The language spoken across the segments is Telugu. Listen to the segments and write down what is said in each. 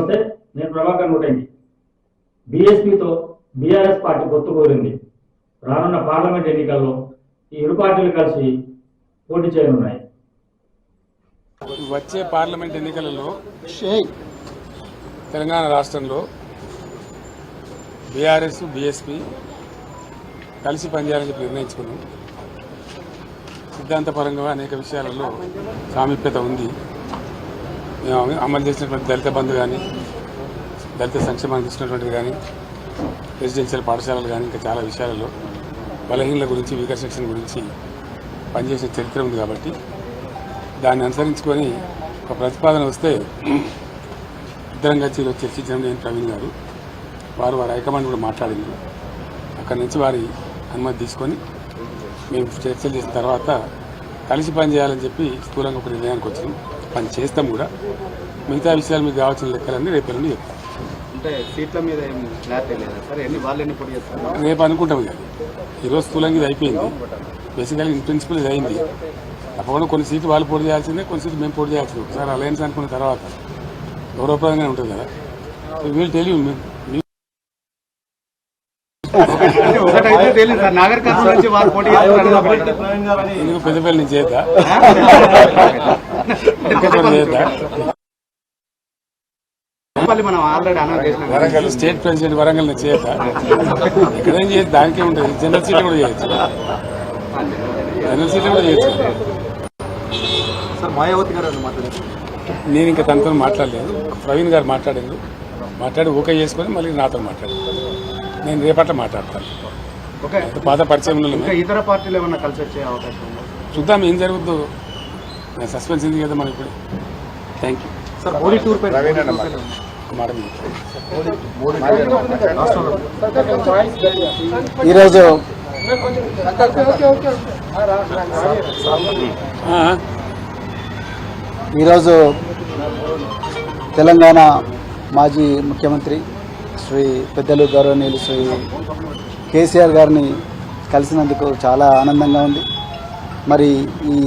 నమస్తే, నేను ప్రభాకర్ నూటంగి. బీఎస్పీతో బీఆర్ఎస్ పార్టీ పొత్తు కోరింది. రానున్న పార్లమెంట్ ఎన్నికల్లో ఈ ఇరు పార్టీలు కలిసి పోటీ చేయనున్నాయి. వచ్చే పార్లమెంట్ ఎన్నికలలో తెలంగాణ రాష్ట్రంలో బీఆర్ఎస్ బీఎస్పీ కలిసి పనిచేయాలని చెప్పి నిర్ణయించుకున్నాం. సిద్ధాంతపరంగా అనేక విషయాలలో సామీప్యత ఉంది. అమలు చేసినటువంటి దళిత బంధు కానీ, దళిత సంక్షేమానికి ఇచ్చినటువంటిది కానీ, రెసిడెన్షియల్ పాఠశాలలు కానీ, ఇంకా చాలా విషయాలలో బలహీనల గురించి, వీకర్ సెక్షన్ గురించి పనిచేసిన చరిత్ర ఉంది. కాబట్టి దాన్ని అనుసరించుకొని ఒక ప్రతిపాదన వస్తే ఇద్దరం కలిసి చర్చించడం నేను ప్రవీణ్ గారు, వారు హైకమాండ్ కూడా మాట్లాడింది. అక్కడి నుంచి వారి అనుమతి తీసుకొని మేము చర్చలు చేసిన తర్వాత కలిసి పనిచేయాలని చెప్పి స్థూలంగా ఒక నిర్ణయానికి వచ్చినాం. పని చేస్తాం కూడా. మిగతా విషయాలు మీకు కావాల్సిన లెక్కలన్నీ రేపు ఎల్లుండి చెప్తాం. అంటే సీట్ల మీద ఏం క్లారిటీ లేదా సార్? వాళ్ళు పోటీ చేస్తారు రేపు అనుకుంటాం. ఇక ఈరోజు స్థూలంగా ఇది అయిపోయింది. బేసికల్గా ఇన్ ప్రిన్సిపల్ ఇది అయింది. తప్పకుండా కొన్ని సీట్లు వాళ్ళు పోటీ చేయాల్సిందే, కొన్ని సీట్లు మేము పోటీ చేయాల్సిందే. ఒకసారి అలయన్స్ అనుకున్న తర్వాత గౌరవప్రదంగానే ఉంటుంది కదా. వీళ్ళు తెలియదు ఎందుకు పెద్దపల్లి నుంచి చేద్దా, వరంగల్ స్టేట్ ప్రెసిడెంట్ వరంగల్ నుంచి చేద్దా, ఎక్కడేం చేయదు. దానికే ఉంటుంది. జనరల్ సీట్లు కూడా చేయొచ్చు, జనరల్ సీట్లు కూడా చేయొచ్చు. నేను ఇంకా తనతో మాట్లాడలేదు. ప్రవీణ్ గారు మాట్లాడి ఓకే చేసుకొని మళ్ళీ నాతో మాట్లాడారు. నేను రేపట్ల మాట్లాడతాను. పాత పరిచయం ఇతర పార్టీలు ఏమన్నా కలిసి వచ్చే అవకాశం ఉందా? చూద్దాం ఏం జరుగుతుందో. సస్పెన్స్ ఉంది కదా మనం ఇప్పుడు. Thank you sir. Modi tour పై ఈరోజు తెలంగాణ మాజీ ముఖ్యమంత్రి శ్రీ పెద్దలు గౌరవనీయులు శ్రీ కేసీఆర్ గారిని కలిసినందుకు చాలా ఆనందంగా ఉంది. మరి ఈ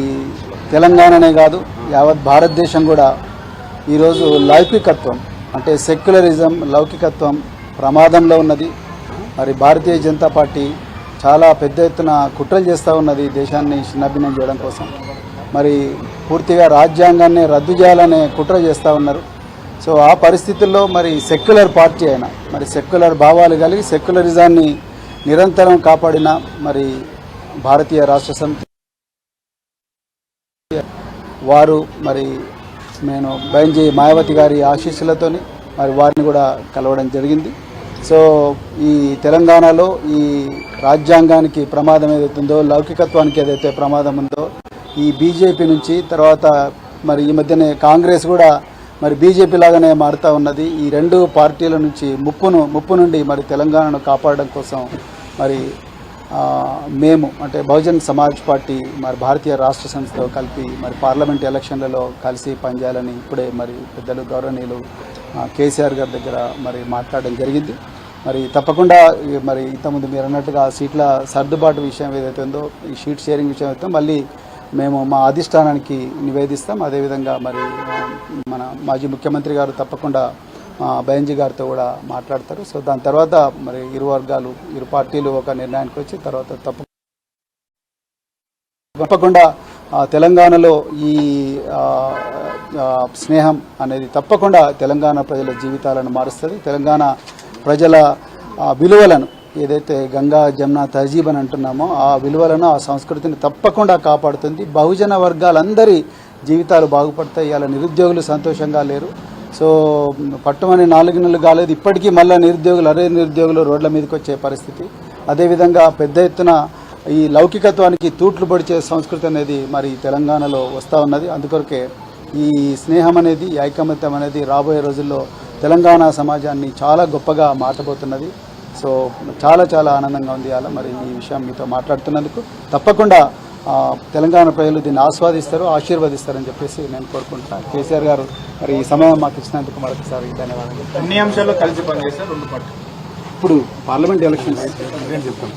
తెలంగాణనే కాదు, యావత్ భారతదేశం కూడా ఈరోజు లౌకికత్వం అంటే సెక్యులరిజం, లౌకికత్వం ప్రమాదంలో ఉన్నది. మరి భారతీయ జనతా పార్టీ చాలా పెద్ద ఎత్తున కుట్రలు చేస్తూ ఉన్నది దేశాన్ని చిన్నభిన్నం చేయడం కోసం. మరి పూర్తిగా రాజ్యాంగాన్ని రద్దు చేయాలనే కుట్ర చేస్తూ ఉన్నారు. సో ఆ పరిస్థితుల్లో మరి సెక్యులర్ పార్టీ అయినా, మరి సెక్యులర్ భావాలు కలిగి సెక్యులరిజాన్ని నిరంతరం కాపాడిన మరి భారతీయ రాష్ట్ర సమితి వారు మరి నేను బైంజీ మాయావతి గారి ఆశీస్సులతోని మరి వారిని కూడా కలవడం జరిగింది. సో ఈ తెలంగాణలో ఈ రాజ్యాంగానికి ప్రమాదం ఏదైతుందో, లౌకికత్వానికి ఏదైతే ప్రమాదం ఉందో, ఈ బీజేపీ నుంచి తర్వాత మరి ఈ మధ్యనే కాంగ్రెస్ కూడా మరి బీజేపీ లాగానే మారుతూ ఉన్నది. ఈ రెండు పార్టీల నుంచి ముప్పు నుండి మరి తెలంగాణను కాపాడడం కోసం మరి మేము అంటే బహుజన్ సమాజ్ పార్టీ మరి భారతీయ రాష్ట్ర సమితితో కలిపి మరి పార్లమెంట్ ఎలక్షన్లలో కలిసి పనిచేయాలని ఇప్పుడే మరి పెద్దలు గౌరవనీయులు కేసీఆర్ గారి దగ్గర మరి మాట్లాడడం జరిగింది. మరి తప్పకుండా మరి ఇంతకుముందు మీరు అన్నట్టుగా సీట్ల సర్దుబాటు విషయం ఏదైతే ఉందో, ఈ షీట్ షేరింగ్ విషయం అయితే మళ్ళీ మేము మా అధిష్టానానికి నివేదిస్తాం. అదేవిధంగా మరి మన మాజీ ముఖ్యమంత్రి గారు తప్పకుండా బైంజీ గారితో కూడా మాట్లాడతారు. సో దాని తర్వాత మరి ఇరు వర్గాలు, ఇరు పార్టీలు ఒక నిర్ణయానికి వచ్చి తర్వాత తప్పకుండా తెలంగాణలో ఈ స్నేహం అనేది తప్పకుండా తెలంగాణ ప్రజల జీవితాలను మారుస్తుంది. తెలంగాణ ప్రజల విలువలను ఏదైతే గంగా జమున తహజీబ్ అని అంటున్నామో ఆ విలువలను, ఆ సంస్కృతిని తప్పకుండా కాపాడుతుంది. బహుజన వర్గాలందరి జీవితాలు బాగుపడతాయి. ఇలా నిరుద్యోగులు సంతోషంగా లేరు. సో పట్టుమని 4 నెలలు కాలేదు, ఇప్పటికీ మళ్ళీ నిరుద్యోగులు రోడ్ల మీదకి వచ్చే పరిస్థితి. అదేవిధంగా పెద్ద ఎత్తున ఈ లౌకికత్వానికి తూట్లు పొడిచే సంస్కృతి అనేది మరి తెలంగాణలో వస్తూ ఉన్నది. అందుకొరకే ఈ స్నేహం అనేది, ఈ ఐకమత్యం అనేది రాబోయే రోజుల్లో తెలంగాణ సమాజాన్ని చాలా గొప్పగా మార్చబోతున్నది. సో చాలా చాలా ఆనందంగా ఉంది అలా మరి ఈ విషయం మీతో మాట్లాడుతున్నందుకు. తప్పకుండా తెలంగాణ ప్రజలు దీన్ని ఆస్వాదిస్తారు, ఆశీర్వదిస్తారని చెప్పేసి నేను కోరుకుంటున్నాను. కేసీఆర్ గారు మరి ఈ సమయం మాకు ఇచ్చినందుకు మరొకసారి ధన్యవాదాలు. అన్ని అంశాల్లో కలిసి పనిచేస్తారు రెండు పార్టీలు. ఇప్పుడు పార్లమెంట్ ఎలక్షన్స్ చెప్తాను.